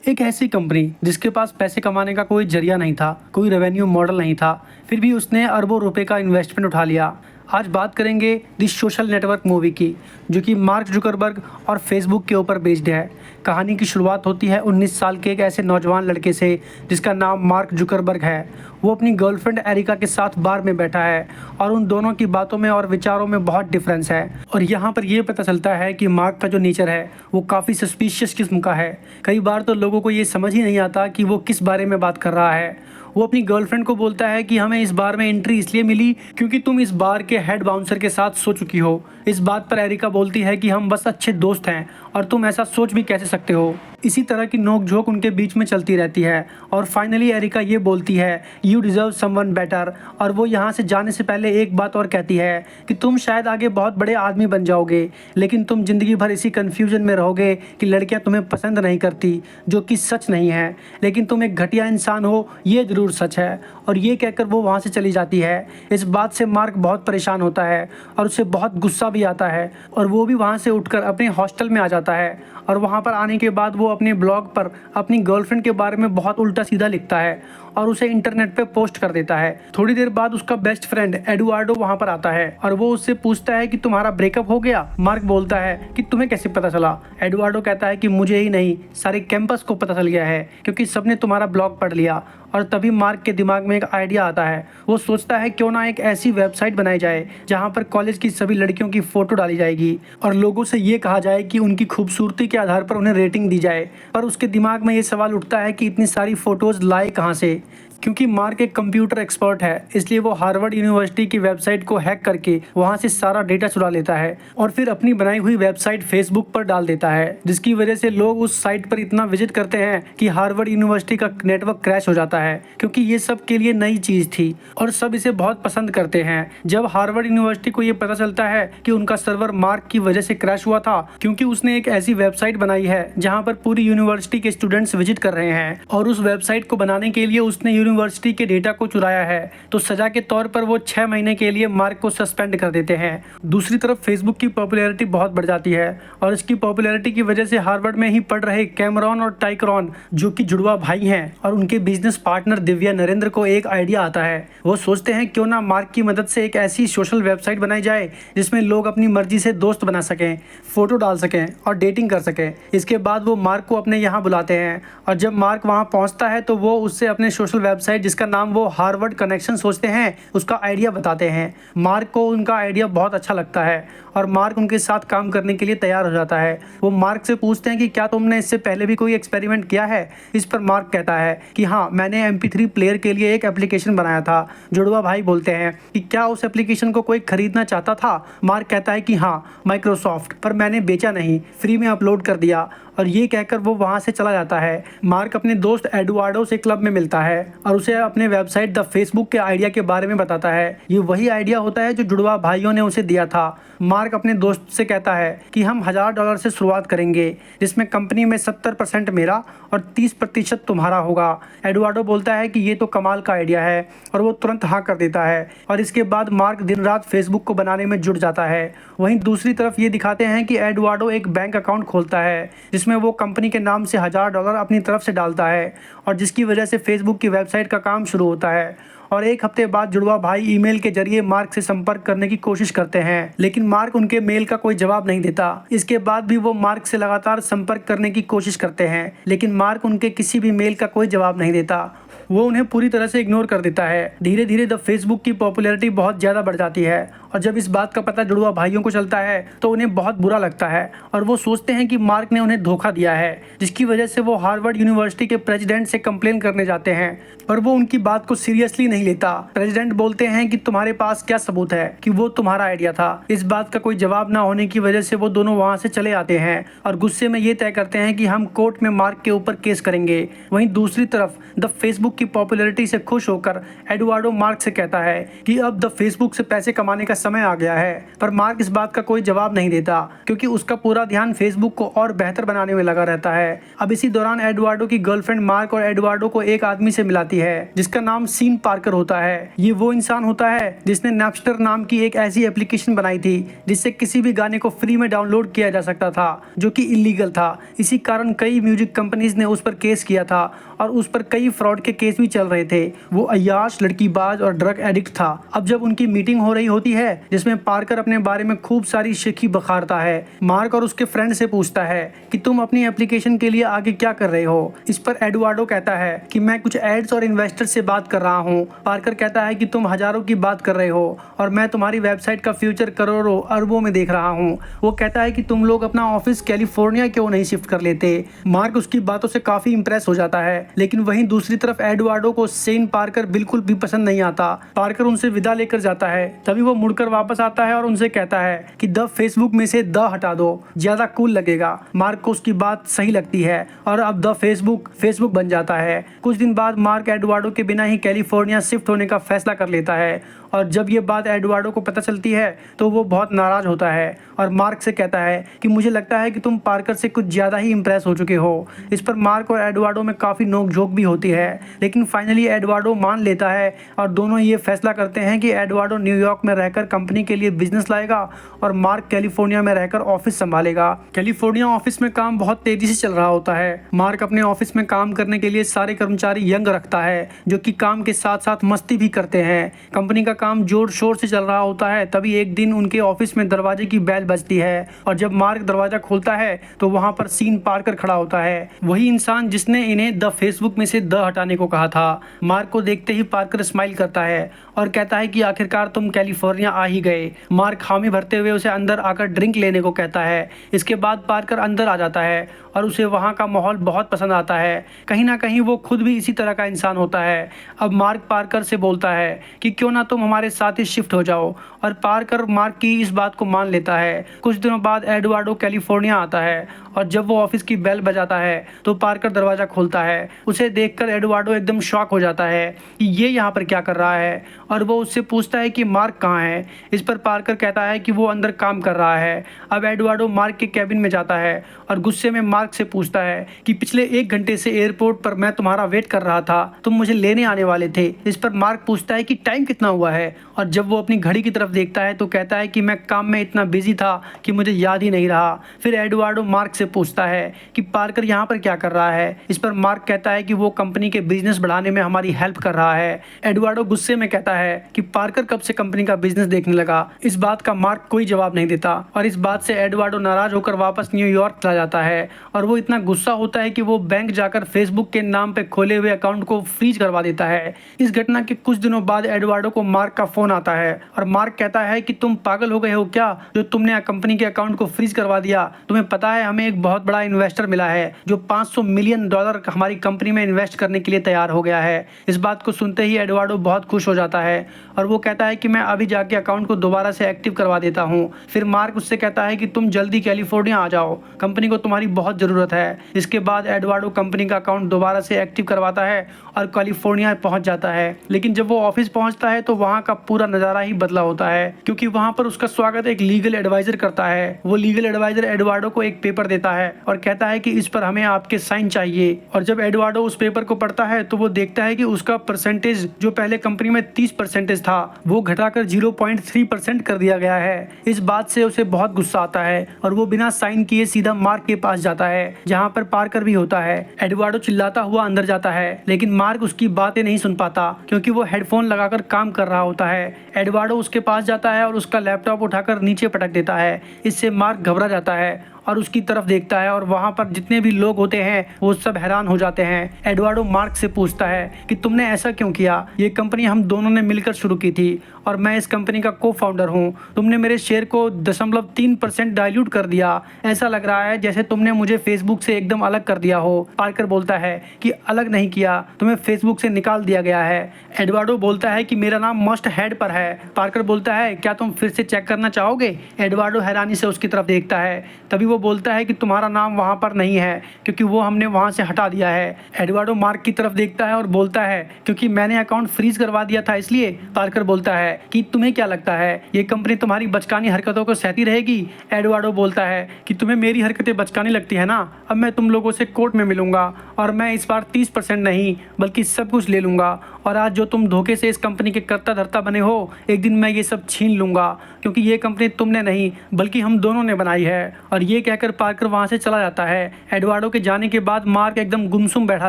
एक ऐसी कंपनी जिसके पास पैसे कमाने का कोई जरिया नहीं था, कोई रेवेन्यू मॉडल नहीं था, फिर भी उसने अरबों रुपए का इन्वेस्टमेंट उठा लिया। आज बात करेंगे दी सोशल नेटवर्क मूवी की, जो कि मार्क जुकरबर्ग और फेसबुक के ऊपर बेस्ड है। कहानी की शुरुआत होती है 19 साल के एक ऐसे नौजवान लड़के से जिसका नाम मार्क जुकरबर्ग है। वो अपनी गर्लफ्रेंड एरिका के साथ बार में बैठा है और उन दोनों की बातों में और विचारों में बहुत डिफरेंस है। और यहाँ पर ये पता चलता है कि मार्क का जो नेचर है वो काफ़ी सस्पिशियस किस्म का है। कई बार तो लोगों को ये समझ ही नहीं आता कि वो किस बारे में बात कर रहा है। वो अपनी गर्लफ्रेंड को बोलता है कि हमें इस बार में एंट्री इसलिए मिली क्योंकि तुम इस बार के हेड बाउंसर के साथ सो चुकी हो। इस बात पर एरिका बोलती है कि हम बस अच्छे दोस्त हैं और तुम ऐसा सोच भी कैसे सकते हो। इसी तरह की नोक-झोंक उनके बीच में चलती रहती है और फाइनली एरिका ये बोलती है यू डिज़र्व समवन बेटर। और वो यहाँ से जाने से पहले एक बात और कहती है कि तुम शायद आगे बहुत बड़े आदमी बन जाओगे, लेकिन तुम ज़िंदगी भर इसी कन्फ्यूजन में रहोगे कि लड़कियाँ तुम्हें पसंद नहीं करती, जो कि सच नहीं है। लेकिन तुम एक घटिया इंसान हो, ये ज़रूर सच है। और ये कहकर वो वहाँ से चली जाती है। इस बात से मार्क बहुत परेशान होता है और उसे बहुत गुस्सा भी आता है और वो भी वहाँ से उठकर अपने हॉस्टल में आ जाता है। और वहाँ पर आने के बाद वो अपने ब्लॉग पर अपनी गर्लफ्रेंड के बारे में बहुत उल्टा सीधा लिखता है और उसे इंटरनेट पे पोस्ट कर देता है। थोड़ी देर बाद उसका बेस्ट फ्रेंड एडुआर्डो वहाँ पर आता है और वो उससे पूछता है कि तुम्हारा ब्रेकअप हो गया। मार्क बोलता है कि तुम्हें कैसे पता चला। एडुआर्डो कहता है कि मुझे ही नहीं, सारे कैंपस को पता चल गया है क्योंकि सबने तुम्हारा ब्लॉग पढ़ लिया। और तभी मार्क के दिमाग में एक आइडिया आता है। वो सोचता है क्यों ना एक ऐसी वेबसाइट बनाई जाए जहाँ पर कॉलेज की सभी लड़कियों की फ़ोटो डाली जाएगी और लोगों से ये कहा जाए कि उनकी खूबसूरती के आधार पर उन्हें रेटिंग दी जाए। पर उसके दिमाग में ये सवाल उठता है कि इतनी सारी फ़ोटोज़ लाए कहाँ से। क्योंकि मार्क एक कंप्यूटर एक्सपर्ट है, इसलिए वो हार्वर्ड यूनिवर्सिटी की वेबसाइट को हैक करके वहाँ से सारा डेटा चुरा लेता है और फिर अपनी बनाई हुई वेबसाइट फेसबुक पर डाल देता है, जिसकी वजह से लोग उस साइट पर इतना विजिट करते हैं कि हार्वर्ड यूनिवर्सिटी का नेटवर्क क्रैश हो जाता है। क्योंकि ये सब के लिए नई चीज़ थी और सब इसे बहुत पसंद करते हैं। जब हार्वर्ड यूनिवर्सिटी को ये पता चलता है कि उनका सर्वर मार्क की वजह से क्रैश हुआ था क्योंकि उसने एक ऐसी वेबसाइट बनाई है जहाँ पर पूरी यूनिवर्सिटी के स्टूडेंट्स विजिट कर रहे हैं और उस वेबसाइट को बनाने के लिए उसने यूनिवर्सिटी के डेटा को चुराया है, तो सजा के तौर पर वो 6 महीने के लिए मार्क को सस्पेंड कर देते हैं। दूसरी तरफ फेसबुक की पॉपुलैरिटी बहुत बढ़ जाती है और इसकी पॉपुलैरिटी की वजह से हार्वर्ड में ही पढ़ रहे कैमरॉन और टाइकरॉन, जो कि जुड़वा भाई हैं, और उनके बिजनेस पार्टनर दिव्या नरेंद्र को एक आइडिया आता है। वो सोचते हैं क्यों ना मार्क की मदद से एक ऐसी सोशल वेबसाइट बनाई जाए जिसमें लोग अपनी मर्जी से दोस्त बना सकें, फोटो डाल सकें और डेटिंग कर सकें। इसके बाद वो मार्क को अपने यहाँ बुलाते हैं और जब मार्क वहाँ पहुँचता है तो वो उससे अपने सोशल वेबसाइट, जिसका नाम वो हार्वर्ड कनेक्शन सोचते हैं, उसका आइडिया बताते हैं। मार्क को उनका आइडिया बहुत अच्छा लगता है और मार्क उनके साथ काम करने के लिए तैयार हो जाता है। वो मार्क से पूछते हैं कि क्या तुमने इससे पहले भी कोई एक्सपेरिमेंट किया है। इस पर मार्क कहता है कि हाँ, मैंने MP3 प्लेयर के लिए एक एप्लीकेशन बनाया था। जुड़वा भाई बोलते हैं कि क्या उस एप्लीकेशन को कोई खरीदना चाहता था। मार्क कहता है कि हाँ, माइक्रोसॉफ्ट, पर मैंने बेचा नहीं, फ्री में अपलोड कर दिया। और ये कहकर वो वहाँ से चला जाता है। मार्क अपने दोस्त एडुआर्डो से क्लब में मिलता है और उसे अपने वेबसाइट द फेसबुक के आइडिया के बारे में बताता है। ये वही आइडिया होता है जो जुड़वा भाइयों ने उसे दिया था। मार्क अपने दोस्त से कहता है कि हम $1000 से शुरुआत करेंगे, जिसमें कंपनी में 70% मेरा और 30% तुम्हारा होगा। एडुआर्डो बोलता है कि ये तो कमाल का आइडिया है और वो तुरंत हाँ कर देता है। और इसके बाद मार्क दिन रात फेसबुक को बनाने में जुट जाता है। वहीं दूसरी तरफ ये दिखाते हैं कि एडुआर्डो एक बैंक अकाउंट खोलता है जिसमें वो कंपनी के नाम से $1000 अपनी तरफ से डालता है और जिसकी वजह से फेसबुक की वेबसाइट का काम शुरू होता है। और एक हफ्ते बाद जुड़वा भाई ईमेल के जरिए मार्क से संपर्क करने की कोशिश करते हैं, लेकिन मार्क उनके मेल का कोई जवाब नहीं देता। इसके बाद भी वो मार्क से लगातार संपर्क करने की कोशिश करते हैं, लेकिन मार्क उनके किसी भी मेल का कोई जवाब नहीं देता। वो उन्हें पूरी तरह से इग्नोर कर देता है। धीरे धीरे द फेसबुक की पॉपुलैरिटी बहुत ज़्यादा बढ़ जाती है और जब इस बात का पता जुड़वा भाइयों को चलता है तो उन्हें बहुत बुरा लगता है और वो सोचते हैं कि मार्क ने उन्हें धोखा दिया है, जिसकी वजह से वो हार्वर्ड यूनिवर्सिटी के प्रेसिडेंट से कंप्लेन करने जाते हैं। पर वो उनकी बात को सीरियसली नहीं लेता। प्रेसिडेंट बोलते हैं कि तुम्हारे पास क्या सबूत है कि वो तुम्हारा आइडिया था। इस बात का कोई जवाब ना होने की वजह से वो दोनों वहाँ से चले आते हैं और गुस्से में ये तय करते हैं कि हम कोर्ट में मार्क के ऊपर केस करेंगे। वहीं दूसरी तरफ द फेसबुक की पॉपुलैरिटी से खुश होकर एडुआर्डो मार्क से कहता है कि अब द फेसबुक से पैसे कमाने का समय आ गया है। पर मार्क इस बात का कोई जवाब नहीं देता क्योंकि उसका पूरा ध्यान फेसबुक को और बेहतर बनाने में लगा रहता है। अब इसी दौरान एडुआर्डो की गर्लफ्रेंड मार्क और एडुआर्डो को एक आदमी से मिलाती है जिसका नाम सीन पार्कर पार्कर होता है। ये वो इंसान होता है जिसने नैपस्टर नाम की एक ऐसी एप्लीकेशन बनाई थी जिससे किसी भी गाने को फ्री में डाउनलोड किया जा सकता था, जो कि इलीगल था। इसी कारण कई म्यूजिक कंपनीज ने उस पर केस किया था और उस पर कई फ्रॉड के केस भी चल रहे थे। वो अय्याश, लड़कीबाज और ड्रग एडिक्ट था। अब जब उनकी मीटिंग हो रही होती है जिसमें पार्कर अपने बारे में खूब सारी शिकी बखारता है, मार्क और उसके फ्रेंड से पूछता है कि तुम अपनी एप्लीकेशन के लिए आगे क्या कर रहे हो। इस पर एडुआर्डो कहता है कि मैं कुछ एड्स और इन्वेस्टर से बात कर रहा हूँ। पार्कर कहता है कि तुम हजारों की बात कर रहे हो और मैं तुम्हारी वेबसाइट का फ्यूचर करोड़ों अरबों में देख रहा हूँ। वो कहता है कि तुम लोग अपना ऑफिस कैलिफोर्निया क्यों नहीं शिफ्ट कर लेते। मार्क उसकी बातों से काफी इंप्रेस हो जाता है, लेकिन वहीं दूसरी तरफ एडुआर्डो को सेन पार्कर बिल्कुल भी पसंद नहीं आता। पार्कर उनसे विदा लेकर जाता है, तभी वो मुड़कर वापस आता है और उनसे कहता है कि द फेसबुक में से द हटा दो, ज्यादा कूल लगेगा। मार्क को उसकी बात सही लगती है और अब द फेसबुक बन जाता है। कुछ दिन बाद मार्क एडुआर्डो के बिना ही कैलिफोर्निया शिफ्ट होने का फैसला कर लेता है और जब ये बात एडुआर्डो को पता चलती है तो वो बहुत नाराज होता है और मार्क से कहता है कि मुझे लगता है कि तुम पार्कर से कुछ ज़्यादा ही इम्प्रेस हो चुके हो। इस पर मार्क और एडुआर्डो में काफ़ी नोक-झोंक भी होती है, लेकिन फाइनली एडुआर्डो मान लेता है और दोनों ये फैसला करते हैं कि एडुआर्डो न्यूयॉर्क में रहकर कंपनी के लिए बिजनेस लाएगा और मार्क कैलिफोर्निया में रहकर ऑफिस संभालेगा। कैलिफोर्निया ऑफिस में काम बहुत तेजी से चल रहा होता है। मार्क अपने ऑफिस में काम करने के लिए सारे कर्मचारी यंग रखता है, जो कि काम के साथ साथ मस्ती भी करते हैं। कंपनी का काम जोर शोर से चल रहा होता है। तभी एक दिन उनके ऑफिस में दरवाजे की बेल बजती है और जब मार्क दरवाजा खोलता है तो वहां पर सीन पार्कर खड़ा होता है, वही इंसान जिसने इन्हें द फेसबुक में से द हटाने को कहा था। मार्क को देखते ही पार्कर स्माइल करता है और कहता है कि आखिरकार तुम कैलिफोर्निया आ ही गए। मार्क हामी भरते हुए उसे अंदर आकर ड्रिंक लेने को कहता है। इसके बाद पार्कर अंदर आ जाता है और उसे वहाँ का माहौल बहुत पसंद आता है। कहीं ना कहीं वो खुद भी इसी तरह का इंसान होता है। अब मार्क पार्कर से बोलता है कि क्यों ना तुम हमारे साथ ही शिफ्ट हो जाओ और पार्कर मार्क की इस बात को मान लेता है। कुछ दिनों बाद एडुआर्डो कैलिफोर्निया आता है और जब वो ऑफिस की बेल बजाता है तो पार्कर दरवाज़ा खोलता है। उसे देखकर एडुआर्डो एकदम शॉक हो जाता है कि ये यहाँ पर क्या कर रहा है और वो उससे पूछता है कि मार्क कहाँ है। इस पर पार्कर कहता है कि वो अंदर काम कर रहा है। अब एडुआर्डो मार्क के कैबिन में जाता है और गुस्से में मार्क से पूछता है कि पिछले 1 घंटे से एयरपोर्ट पर मैं तुम्हारा वेट कर रहा था, तुम मुझे लेने आने वाले थे। इस पर मार्क पूछता है कि टाइम कितना हुआ है और जब वो अपनी घड़ी की तरफ देखता है तो कहता है कि मैं काम में इतना बिजी था कि मुझे याद ही नहीं रहा। फिर एडुआर्डो मार्क से पूछता है कि पार्कर यहाँ पर क्या कर रहा है। इस पर मार्क कहता है कि वो कंपनी के बिजनेस बढ़ाने में हमारी हेल्प कर रहा है। एडुआर्डो गुस्से में कहता है कि पार्कर कब से कंपनी का बिजनेस देखने लगा। इस बात का मार्क कोई जवाब नहीं देता और इस बात से एडुआर्डो नाराज होकर वापस न्यूयॉर्क चला जाता है और वो इतना गुस्सा होता है कि वो बैंक जाकर फेसबुक के नाम पे खोले हुए अकाउंट को फ्रीज करवा देता है। इस घटना के कुछ दिनों बाद एडुआर्डो को मार्क का फोन आता है और मार्क कहता है कि तुम पागल हो गए हो क्या, जो तुमने कंपनी के अकाउंट को फ्रीज करवा दिया। तुम्हें पता है हमें एक बहुत बड़ा इन्वेस्टर मिला है जो $500 मिलियन हमारी कंपनी में इन्वेस्ट करने के लिए तैयार हो गया है। इस बात को सुनते ही एडुआर्डो बहुत खुश हो जाता है और वो कहता है कि मैं अभी जाके अकाउंट को दोबारा से एक्टिव करवा देता हूँ। फिर मार्क उससे कहता है कि तुम जल्दी कैलिफोर्निया आ जाओ, कंपनी को तुम्हारी बहुत ज़रूरत है। इसके बाद एडुआर्डो कंपनी का अकाउंट दोबारा से एक्टिव करवाता है और कैलिफोर्निया पहुंच जाता है। लेकिन जब वो ऑफिस पहुंचता है तो वहाँ का पूरा नज़ारा ही बदला होता है, क्योंकि वहाँ पर उसका स्वागत एक लीगल एडवाइजर करता है। वो लीगल एडवाइजर एडुआर्डो को एक पेपर देता है और कहता है कि इस पर हमें आपके साइन चाहिए। और जब एडुआर्डो उस पेपर को पढ़ता है तो वो देखता है कि उसका परसेंटेज जो पहले कंपनी में 30% था वो घटाकर 0.3% कर दिया गया है। इस बात से उसे बहुत गुस्सा आता है और वो बिना साइन किए सीधा मार्क के पास जाता है जहाँ पर पार्कर भी होता है। एडुआर्डो चिल्लाता हुआ अंदर जाता है, लेकिन मार्क उसकी बातें नहीं सुन पाता क्योंकि वो हेडफोन लगाकर काम कर रहा होता है। एडुआर्डो उसके पास जाता है और उसका लैपटॉप उठाकर नीचे पटक देता है। इससे मार्क घबरा जाता है और उसकी तरफ देखता है और वहाँ पर जितने भी लोग होते हैं वो सब हैरान हो जाते हैं। एडुआर्डो मार्क से पूछता है कि तुमने ऐसा क्यों किया, ये कंपनी हम दोनों ने मिलकर शुरू की थी और मैं इस कंपनी का को फाउंडर हूँ। तुमने मेरे शेयर को 0.3% डाइल्यूट कर दिया। ऐसा लग रहा है जैसे तुमने मुझे फेसबुक से एकदम अलग कर दिया हो। पार्कर बोलता है कि अलग नहीं किया, तुम्हें फेसबुक से निकाल दिया गया है। एडुआर्डो बोलता है कि मेरा नाम मस्ट हेड पर है। पार्कर बोलता है क्या तुम फिर से चेक करना चाहोगे। एडुआर्डो हैरानी से उसकी तरफ देखता है, तभी वो बोलता है कि तुम्हारा नाम वहाँ पर नहीं है क्योंकि वो हमने वहाँ से हटा दिया है। एडवार्डो मार्क की तरफ देखता है और बोलता है क्योंकि मैंने अकाउंट फ्रीज करवा दिया था इसलिए। पार्कर बोलता है कि तुम्हें क्या लगता है ये कंपनी तुम्हारी बचकानी हरकतों को सहती रहेगी? एडवार्डो बोलता है कि तुम्हें मेरी हरकतें बचकानी लगती है ना, अब मैं तुम लोगों से कोर्ट में मिलूंगा और मैं इस बार 30% नहीं बल्कि सब कुछ ले लूंगा, और आज जो तुम धोखे से इस कंपनी के कर्ता धर्ता बने हो, एक दिन मैं ये सब छीन लूंगा क्योंकि ये कंपनी तुमने नहीं बल्कि हम दोनों ने बनाई है। और ये कहकर पार्कर वहाँ से चला जाता है। एडवार्डो के जाने के बाद मार्क एकदम गुमसुम बैठा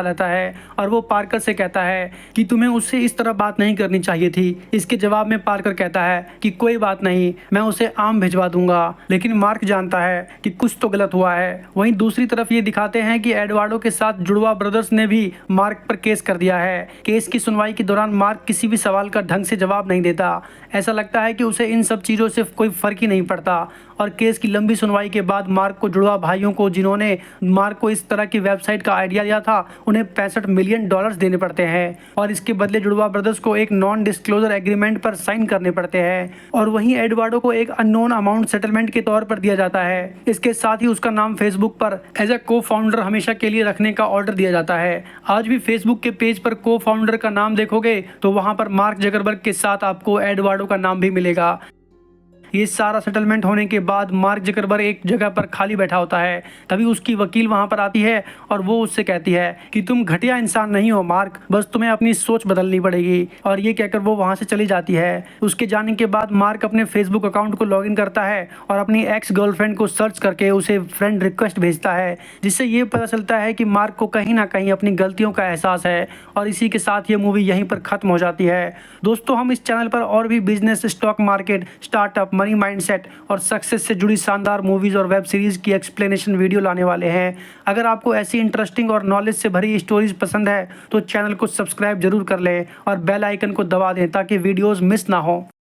रहता है और वो पार्कर से कहता है कि तुम्हें उससे इस तरह बात नहीं करनी चाहिए थी। इसके जवाब में पार्कर कहता है कि कोई बात नहीं, मैं उसे आम भिजवा दूंगा। लेकिन मार्क जानता है कि कुछ तो गलत हुआ है। वहीं दूसरी तरफ ये दिखाते हैं कि एडवार्डो के साथ जुड़वा ब्रदर्स ने भी मार्क पर केस कर दिया है। केस की सुनवाई के दौरान मार्क किसी भी सवाल का ढंग से जवाब नहीं देता। ऐसा लगता है कि उसे इन सब चीज़ों से कोई फर्क ही नहीं पड़ता। और केस की लंबी सुनवाई के बाद मार्क को जुड़वा भाइयों को, जिन्होंने मार्क को इस तरह की वेबसाइट का आइडिया दिया था, उन्हें $65 मिलियन देने पड़ते हैं और इसके बदले जुड़वा ब्रदर्स को एक नॉन डिस्क्लोजर एग्रीमेंट पर साइन करने पड़ते हैं। और वहीं एडवार्डो को एक अननोन अमाउंट सेटलमेंट के तौर पर दिया जाता है। इसके साथ ही उसका नाम फेसबुक पर एज ए को फाउंडर हमेशा के लिए रखने का ऑर्डर दिया जाता है। आज भी फेसबुक के पेज पर को फाउंडर का नाम देखोगे तो वहां पर मार्क जकरबर्ग के साथ आपको एडवार्डो का नाम भी मिलेगा। ये सारा सेटलमेंट होने के बाद मार्क जकरबर्ग एक जगह पर खाली बैठा होता है। तभी उसकी वकील वहां पर आती है और वो उससे कहती है कि तुम घटिया इंसान नहीं हो मार्क, बस तुम्हें अपनी सोच बदलनी पड़ेगी। और ये कहकर वो वहां से चली जाती है। उसके जाने के बाद मार्क अपने फेसबुक अकाउंट को लॉगिन करता है और अपनी एक्स गर्लफ्रेंड को सर्च करके उसे फ्रेंड रिक्वेस्ट भेजता है, जिससे ये पता चलता है कि मार्क को कहीं ना कहीं अपनी गलतियों का एहसास है। और इसी के साथ ये मूवी यहीं पर खत्म हो जाती है। दोस्तों, हम इस चैनल पर और भी business, stock market, startup, money mindset और सक्सेस से जुड़ी शानदार मूवीज और वेब सीरीज की एक्सप्लेनेशन वीडियो लाने वाले हैं। अगर आपको ऐसी इंटरेस्टिंग और नॉलेज से भरी स्टोरीज पसंद है तो चैनल को सब्सक्राइब जरूर कर लें और बेल आइकन को दबा दें ताकि वीडियोस मिस ना हो।